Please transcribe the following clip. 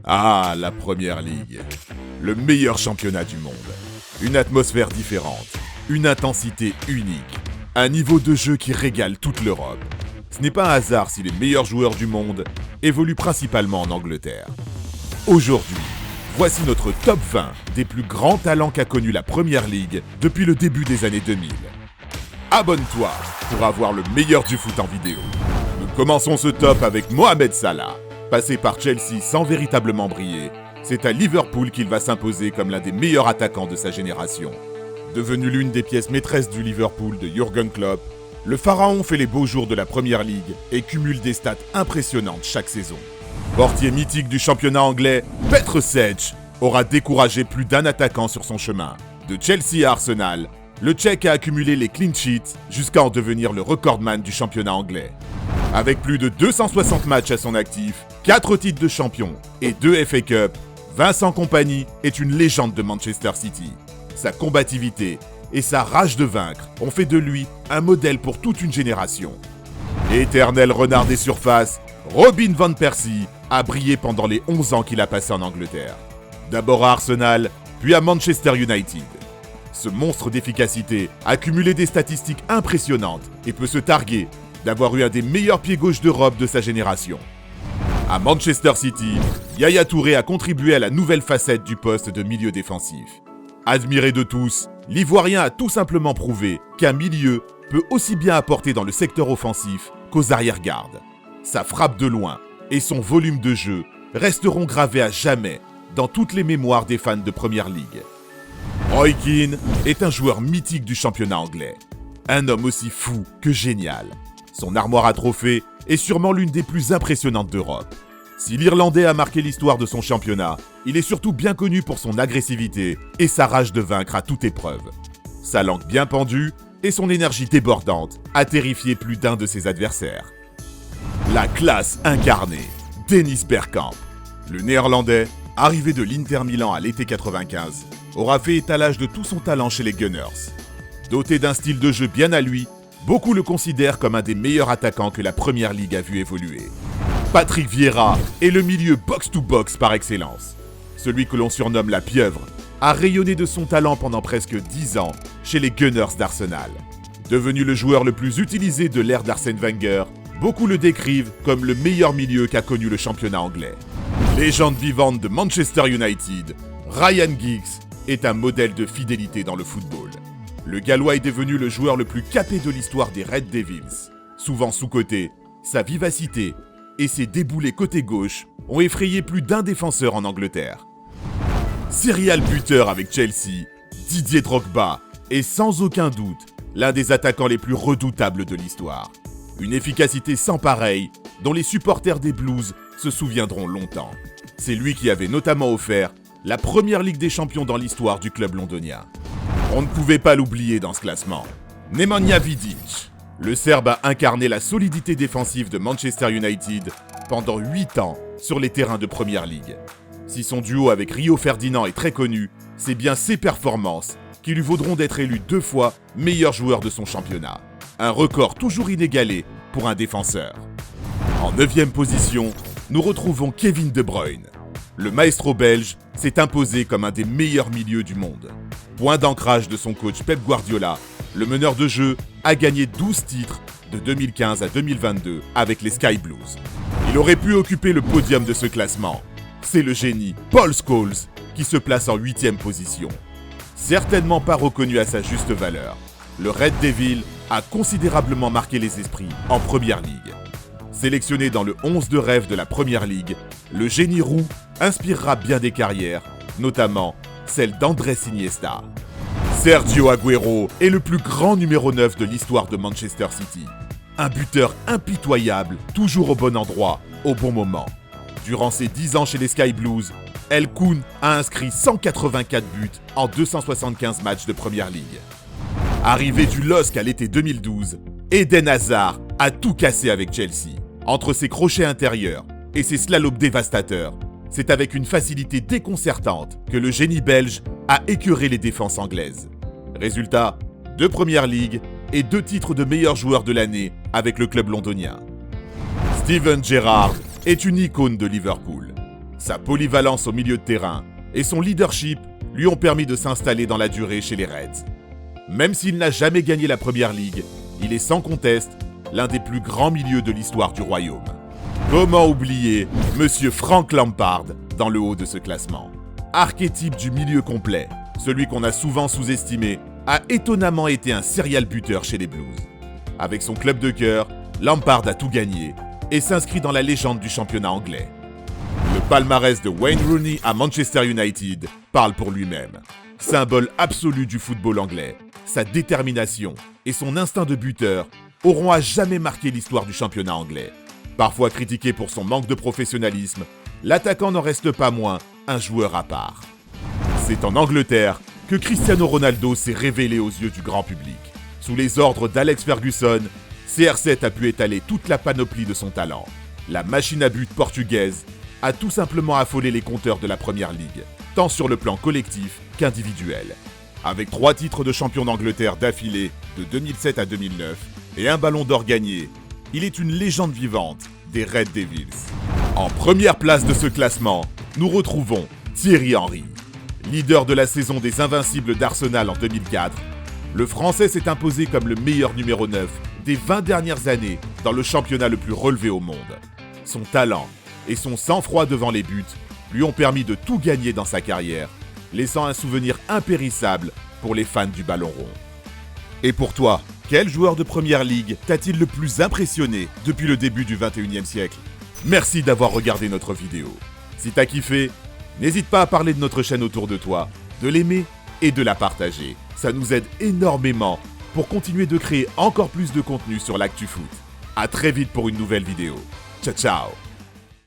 Ah, la Première Ligue. Le meilleur championnat du monde. Une atmosphère différente, une intensité unique, un niveau de jeu qui régale toute l'Europe. Ce n'est pas un hasard si les meilleurs joueurs du monde évoluent principalement en Angleterre. Aujourd'hui, voici notre top 20 des plus grands talents qu'a connu la Première Ligue depuis le début des années 2000. Abonne-toi pour avoir le meilleur du foot en vidéo. Nous commençons ce top avec Mohamed Salah. Passé par Chelsea sans véritablement briller, c'est à Liverpool qu'il va s'imposer comme l'un des meilleurs attaquants de sa génération. Devenu l'une des pièces maîtresses du Liverpool de Jürgen Klopp, le pharaon fait les beaux jours de la Première Ligue et cumule des stats impressionnantes chaque saison. Portier mythique du championnat anglais, Petr Cech aura découragé plus d'un attaquant sur son chemin. De Chelsea à Arsenal, le Tchèque a accumulé les clean sheets jusqu'à en devenir le recordman du championnat anglais. Avec plus de 260 matchs à son actif, 4 titres de champion et 2 FA Cup, Vincent Kompany est une légende de Manchester City. Sa combativité et sa rage de vaincre ont fait de lui un modèle pour toute une génération. Éternel renard des surfaces, Robin van Persie a brillé pendant les 11 ans qu'il a passé en Angleterre. D'abord à Arsenal, puis à Manchester United. Ce monstre d'efficacité a cumulé des statistiques impressionnantes et peut se targuer d'avoir eu un des meilleurs pieds gauche d'Europe de sa génération. À Manchester City, Yaya Touré a contribué à la nouvelle facette du poste de milieu défensif. Admiré de tous, l'Ivoirien a tout simplement prouvé qu'un milieu peut aussi bien apporter dans le secteur offensif qu'aux arrière-gardes. Sa frappe de loin et son volume de jeu resteront gravés à jamais dans toutes les mémoires des fans de Première Ligue. Roy Keane est un joueur mythique du championnat anglais. Un homme aussi fou que génial. Son armoire à trophées est sûrement l'une des plus impressionnantes d'Europe. Si l'Irlandais a marqué l'histoire de son championnat, il est surtout bien connu pour son agressivité et sa rage de vaincre à toute épreuve. Sa langue bien pendue et son énergie débordante a terrifié plus d'un de ses adversaires. La classe incarnée, Dennis Bergkamp. Le Néerlandais, arrivé de l'Inter Milan à l'été 95, aura fait étalage de tout son talent chez les Gunners. Doté d'un style de jeu bien à lui, beaucoup le considèrent comme un des meilleurs attaquants que la Première Ligue a vu évoluer. Patrick Vieira est le milieu box-to-box par excellence. Celui que l'on surnomme la pieuvre a rayonné de son talent pendant presque 10 ans chez les Gunners d'Arsenal. Devenu le joueur le plus utilisé de l'ère d'Arsène Wenger, beaucoup le décrivent comme le meilleur milieu qu'a connu le championnat anglais. Légende vivante de Manchester United, Ryan Giggs est un modèle de fidélité dans le football. Le Gallois est devenu le joueur le plus capé de l'histoire des Red Devils. Souvent sous-coté, sa vivacité et ses déboulés côté gauche ont effrayé plus d'un défenseur en Angleterre. Serial buteur avec Chelsea, Didier Drogba est sans aucun doute l'un des attaquants les plus redoutables de l'histoire. Une efficacité sans pareille dont les supporters des Blues se souviendront longtemps. C'est lui qui avait notamment offert la première Ligue des Champions dans l'histoire du club londonien. On ne pouvait pas l'oublier dans ce classement. Nemanja Vidic. Le Serbe a incarné la solidité défensive de Manchester United pendant 8 ans sur les terrains de Première Ligue. Si son duo avec Rio Ferdinand est très connu, c'est bien ses performances qui lui vaudront d'être élu 2 fois meilleur joueur de son championnat. Un record toujours inégalé pour un défenseur. En 9e position, nous retrouvons Kevin De Bruyne. Le maestro belge s'est imposé comme un des meilleurs milieux du monde. Point d'ancrage de son coach Pep Guardiola, le meneur de jeu a gagné 12 titres de 2015 à 2022 avec les Sky Blues. Il aurait pu occuper le podium de ce classement. C'est le génie Paul Scholes qui se place en 8e position. Certainement pas reconnu à sa juste valeur, le Red Devil a considérablement marqué les esprits en Première Ligue. Sélectionné dans le 11 de rêve de la Première Ligue, le génie roux inspirera bien des carrières, notamment celle d'Andrés Iniesta. Sergio Agüero est le plus grand numéro 9 de l'histoire de Manchester City. Un buteur impitoyable, toujours au bon endroit, au bon moment. Durant ses 10 ans chez les Sky Blues, El Kun a inscrit 184 buts en 275 matchs de Première Ligue. Arrivé du LOSC à l'été 2012, Eden Hazard a tout cassé avec Chelsea. Entre ses crochets intérieurs et ses slaloms dévastateurs, c'est avec une facilité déconcertante que le génie belge a écœuré les défenses anglaises. Résultat, 2 Première Ligue et 2 titres de meilleur joueur de l'année avec le club londonien. Steven Gerrard est une icône de Liverpool. Sa polyvalence au milieu de terrain et son leadership lui ont permis de s'installer dans la durée chez les Reds. Même s'il n'a jamais gagné la Première Ligue, il est sans conteste l'un des plus grands milieux de l'histoire du royaume. Comment oublier Monsieur Frank Lampard dans le haut de ce classement? Archétype du milieu complet, celui qu'on a souvent sous-estimé a étonnamment été un serial buteur chez les Blues. Avec son club de cœur, Lampard a tout gagné et s'inscrit dans la légende du championnat anglais. Le palmarès de Wayne Rooney à Manchester United parle pour lui-même. Symbole absolu du football anglais, sa détermination et son instinct de buteur auront à jamais marqué l'histoire du championnat anglais. Parfois critiqué pour son manque de professionnalisme, l'attaquant n'en reste pas moins un joueur à part. C'est en Angleterre que Cristiano Ronaldo s'est révélé aux yeux du grand public. Sous les ordres d'Alex Ferguson, CR7 a pu étaler toute la panoplie de son talent. La machine à but portugaise a tout simplement affolé les compteurs de la Première Ligue, tant sur le plan collectif qu'individuel. Avec 3 titres de champion d'Angleterre d'affilée de 2007 à 2009 et un ballon d'or gagné, il est une légende vivante des Red Devils. En première place de ce classement, nous retrouvons Thierry Henry. Leader de la saison des Invincibles d'Arsenal en 2004, le Français s'est imposé comme le meilleur numéro 9 des 20 dernières années dans le championnat le plus relevé au monde. Son talent et son sang-froid devant les buts lui ont permis de tout gagner dans sa carrière, laissant un souvenir impérissable pour les fans du ballon rond. Et pour toi, quel joueur de Première Ligue t'a-t-il le plus impressionné depuis le début du 21e siècle? Merci d'avoir regardé notre vidéo. Si t'as kiffé, n'hésite pas à parler de notre chaîne autour de toi, de l'aimer et de la partager. Ça nous aide énormément pour continuer de créer encore plus de contenu sur l'actu foot. À très vite pour une nouvelle vidéo. Ciao ciao.